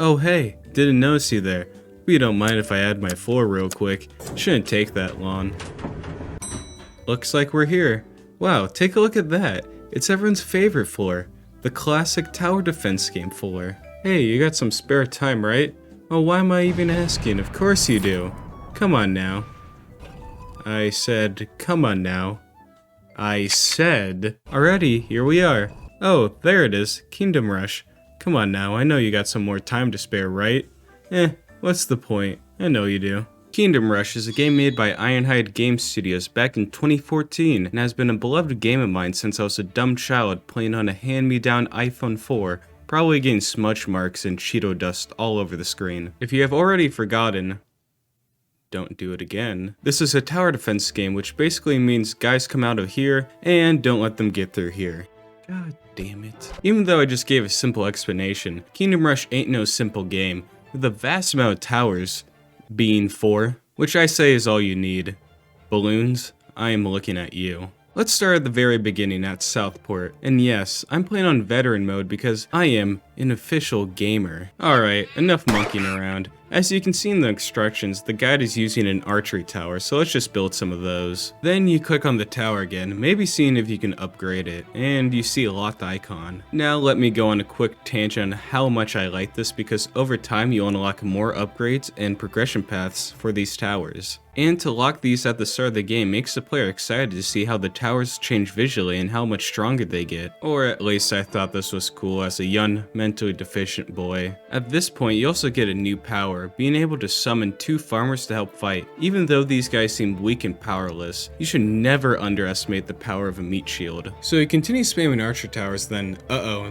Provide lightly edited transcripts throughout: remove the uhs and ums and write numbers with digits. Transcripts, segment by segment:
Oh hey, didn't notice you there. But you don't mind if I add my floor real quick. Shouldn't take that long. Looks like we're here. Wow, take a look at that. It's everyone's favorite floor. The classic tower defense game floor. Hey, you got some spare time, right? Well, why am I even asking? Of course you do. Come on now. I said, come on now. I said, alrighty, here we are. Oh, there it is, Kingdom Rush. Come on now, I know you got some more time to spare, right? What's the point? I know you do. Kingdom Rush is a game made by Ironhide Game Studios back in 2014 and has been a beloved game of mine since I was a dumb child playing on a hand-me-down iPhone 4, probably getting smudge marks and Cheeto dust all over the screen. If you have already forgotten, don't do it again. This is a tower defense game, which basically means guys come out of here and don't let them get through here. God damn it. Even though I just gave a simple explanation, Kingdom Rush ain't no simple game, with a vast amount of towers being 4, which I say is all you need. Balloons, I am looking at you. Let's start at the very beginning at Southport, and yes, I'm playing on veteran mode because I am an official gamer. Alright, enough monkeying around. As you can see in the instructions, the guide is using an archery tower, so let's just build some of those. Then you click on the tower again, maybe seeing if you can upgrade it, and you see a locked icon. Now let me go on a quick tangent on how much I like this, because over time you unlock more upgrades and progression paths for these towers. And to lock these at the start of the game makes the player excited to see how the towers change visually and how much stronger they get. Or at least I thought this was cool as a young, mentally deficient boy. At this point you also get a new power, being able to summon 2 farmers to help fight. Even though these guys seem weak and powerless, you should never underestimate the power of a meat shield. So you continue spamming archer towers, then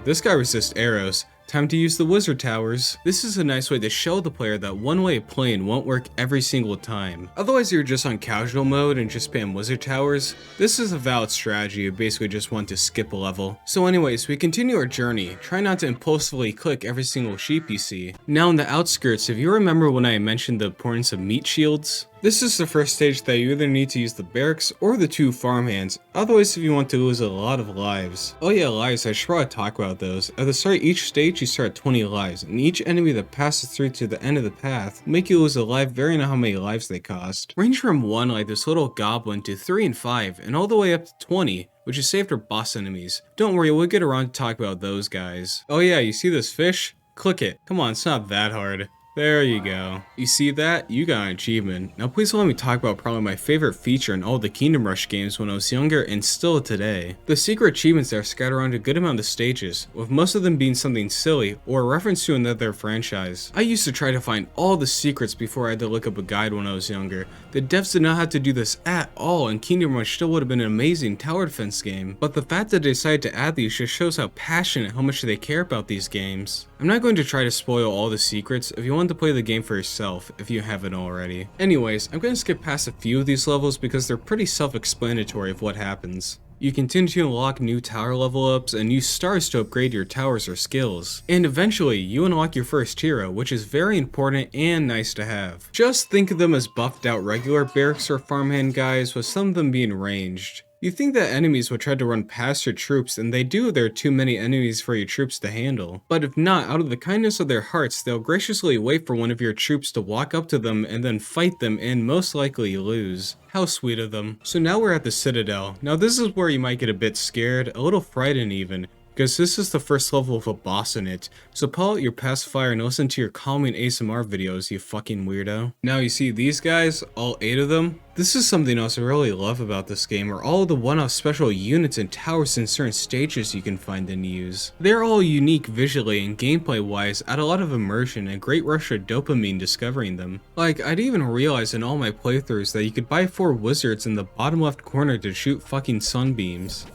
this guy resists arrows. Time to use the wizard towers. This is a nice way to show the player that one way of playing won't work every single time. Otherwise you're just on casual mode and just spam wizard towers. This is a valid strategy, you basically just want to skip a level. So anyways, we continue our journey. Try not to impulsively click every single sheep you see. Now in the outskirts, if you remember when I mentioned the importance of meat shields, this is the first stage that you either need to use the barracks or the 2 farmhands, otherwise if you want to lose a lot of lives. Oh yeah, lives, I should probably talk about those. At the start of each stage you start at 20 lives, and each enemy that passes through to the end of the path will make you lose a life varying on how many lives they cost. Range from 1 like this little goblin to 3 and 5, and all the way up to 20, which is saved for boss enemies. Don't worry, we'll get around to talk about those guys. Oh yeah, you see this fish? Click it. Come on, it's not that hard. There you go. You see that? You got an achievement. Now please let me talk about probably my favorite feature in all the Kingdom Rush games when I was younger and still today. The secret achievements are scattered around a good amount of stages, with most of them being something silly or a reference to another franchise. I used to try to find all the secrets before I had to look up a guide when I was younger. The devs did not have to do this at all, and Kingdom Rush still would have been an amazing tower defense game. But the fact that they decided to add these just shows how passionate, how much they care about these games. I'm not going to try to spoil all the secrets. If you want to play the game for yourself, if you haven't already. Anyways, I'm going to skip past a few of these levels because they're pretty self-explanatory of what happens. You continue to unlock new tower level ups and use stars to upgrade your towers or skills. And eventually, you unlock your first hero, which is very important and nice to have. Just think of them as buffed out regular barracks or farmhand guys, with some of them being ranged. You think that enemies would try to run past your troops, and they do if there are too many enemies for your troops to handle. But if not, out of the kindness of their hearts, they'll graciously wait for one of your troops to walk up to them and then fight them and most likely lose. How sweet of them. So now we're at the Citadel. Now this is where you might get a bit scared, a little frightened even, because this is the first level with a boss in it. So pull out your pacifier and listen to your calming ASMR videos, you fucking weirdo. Now you see these guys, all 8 of them? This is something else I really love about this game, are all of the one-off special units and towers in certain stages you can find and use. They're all unique visually and gameplay wise, add a lot of immersion and great rush of dopamine discovering them. Like, I'd even realized in all my playthroughs that you could buy 4 wizards in the bottom left corner to shoot fucking sunbeams.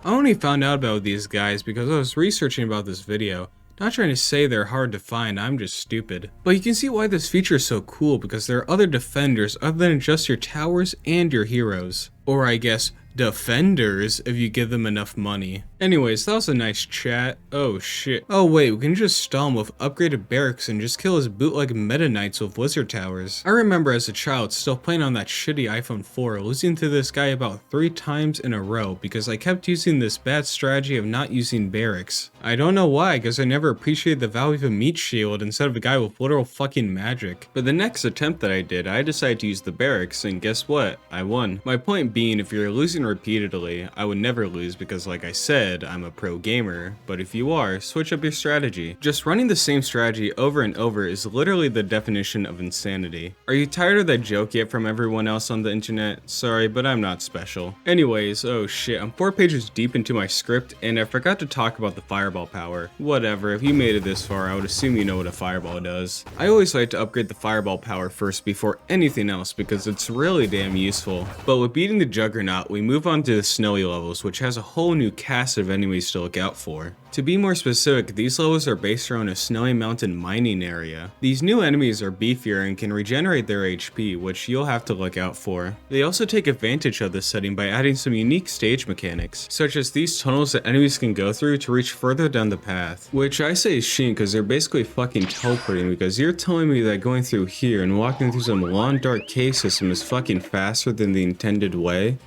I only found out about these guys because I was researching about this video. Not trying to say they're hard to find, I'm just stupid. But you can see why this feature is so cool, because there are other defenders other than just your towers and your heroes. Or I guess, defenders if you give them enough money. Anyways, that was a nice chat. Oh shit. Oh wait, we can just stall him with upgraded barracks and just kill his bootleg meta knights with wizard towers. I remember as a child still playing on that shitty iPhone 4, losing to this guy about 3 times in a row because I kept using this bad strategy of not using barracks. I don't know why, because I never appreciated the value of a meat shield instead of a guy with literal fucking magic. But the next attempt that I did, I decided to use the barracks, and guess what? I won. My point being, if you're losing repeatedly, I would never lose because like I said, I'm a pro gamer, but if you are, switch up your strategy. Just running the same strategy over and over is literally the definition of insanity. Are you tired of that joke yet from everyone else on the internet? Sorry, but I'm not special. Anyways, oh shit, I'm 4 pages deep into my script and I forgot to talk about the fireball power. Whatever, if you made it this far, I would assume you know what a fireball does. I always like to upgrade the fireball power first before anything else because it's really damn useful. But with beating the Juggernaut, we move on to the snowy levels, which has a whole new cast of enemies to look out for. To be more specific, these levels are based around a snowy mountain mining area. These new enemies are beefier and can regenerate their HP, which you'll have to look out for. They also take advantage of this setting by adding some unique stage mechanics, such as these tunnels that enemies can go through to reach further down the path. Which I say is sheen because they're basically fucking teleporting, because you're telling me that going through here and walking through some long dark cave system is fucking faster than the intended way?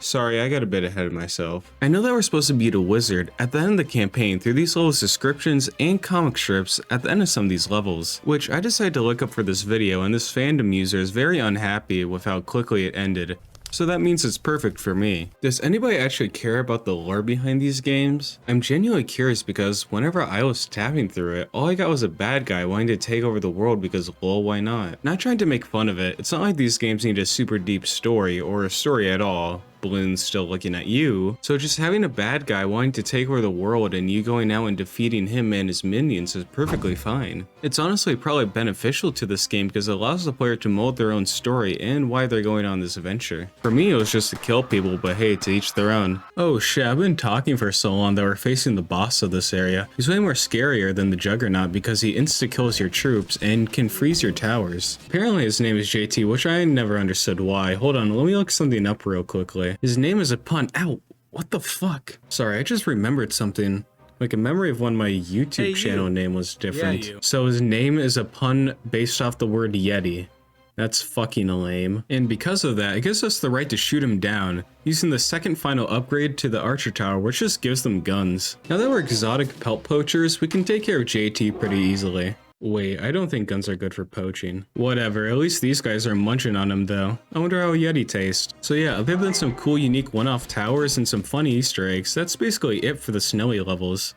Sorry, I got a bit ahead of myself. I know that we're supposed to beat a wizard at the end of the campaign through these levels descriptions and comic strips at the end of some of these levels, which I decided to look up for this video, and this fandom user is very unhappy with how quickly it ended. So that means it's perfect for me. Does anybody actually care about the lore behind these games? I'm genuinely curious because whenever I was tapping through it, all I got was a bad guy wanting to take over the world because lol, why not? Not trying to make fun of it, it's not like these games need a super deep story or a story at all. Bloons still looking at you. So just having a bad guy wanting to take over the world and you going out and defeating him and his minions is perfectly fine. It's honestly probably beneficial to this game because it allows the player to mold their own story and why they're going on this adventure. For me, it was just to kill people, but hey, to each their own. Oh shit, I've been talking for so long that we're facing the boss of this area. He's way more scarier than the Juggernaut because he insta-kills your troops and can freeze your towers. Apparently his name is JT, which I never understood why. Hold on, let me look something up real quickly. His name is a pun. Ow, what the fuck? Sorry, I just remembered something. Like a memory of when my YouTube channel name was different. Yeah, so his name is a pun based off the word Yeti. That's fucking lame. And because of that, it gives us the right to shoot him down, using the second final upgrade to the Archer Tower, which just gives them guns. Now that we're exotic pelt poachers, we can take care of JT pretty easily. Wait, I don't think guns are good for poaching. Whatever, at least these guys are munching on them though. I wonder how Yeti tastes. So yeah, other than some cool unique one-off towers and some funny Easter eggs, that's basically it for the snowy levels.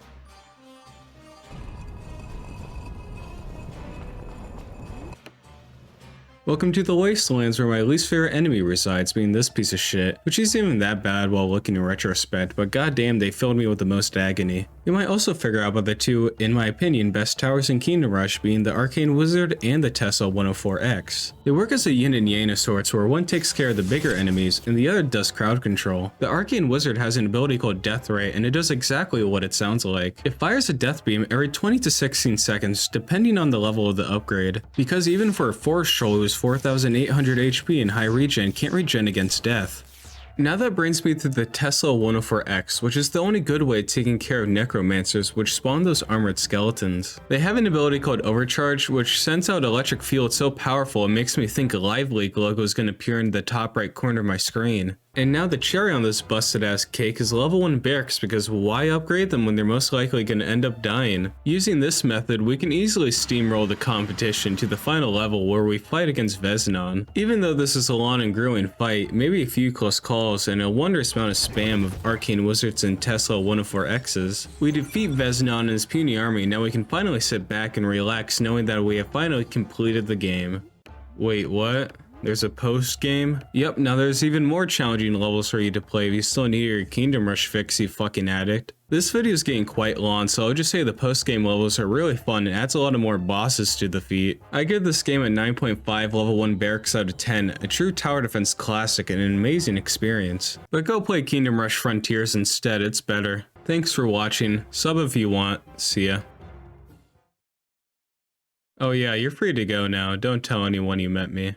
Welcome to the Wastelands, where my least favorite enemy resides, being this piece of shit, which isn't even that bad while looking in retrospect, but goddamn they filled me with the most agony. You might also figure out about the two, in my opinion, best towers in Kingdom Rush, being the Arcane Wizard and the Tesla 104X. They work as a yin and yang of sorts, where one takes care of the bigger enemies and the other does crowd control. The Arcane Wizard has an ability called Death Ray, and it does exactly what it sounds like. It fires a death beam every 20 to 16 seconds, depending on the level of the upgrade, because even for a Forest Troll who's 4,800 HP and high regen can't regen against death. Now that brings me to the Tesla 104X, which is the only good way of taking care of necromancers which spawn those armored skeletons. They have an ability called Overcharge, which sends out electric field so powerful it makes me think a Live Leak logo is going to appear in the top right corner of my screen. And now the cherry on this busted ass cake is level 1 barracks, because why upgrade them when they're most likely going to end up dying? Using this method, we can easily steamroll the competition to the final level where we fight against Veznon. Even though this is a long and grueling fight, maybe a few close calls and a wondrous amount of spam of Arcane Wizards and Tesla 104X's, we defeat Veznon and his puny army. Now we can finally sit back and relax knowing that we have finally completed the game. Wait, what? There's a post game? Yep, now there's even more challenging levels for you to play if you still need your Kingdom Rush fix, you fucking addict. This video is getting quite long, so I'll just say the post game levels are really fun and adds a lot of more bosses to defeat. I give this game a 9.5 level 1 barracks out of 10, a true tower defense classic and an amazing experience. But go play Kingdom Rush Frontiers instead, it's better. Thanks for watching, sub if you want, see ya. Oh yeah, you're free to go now, don't tell anyone you met me.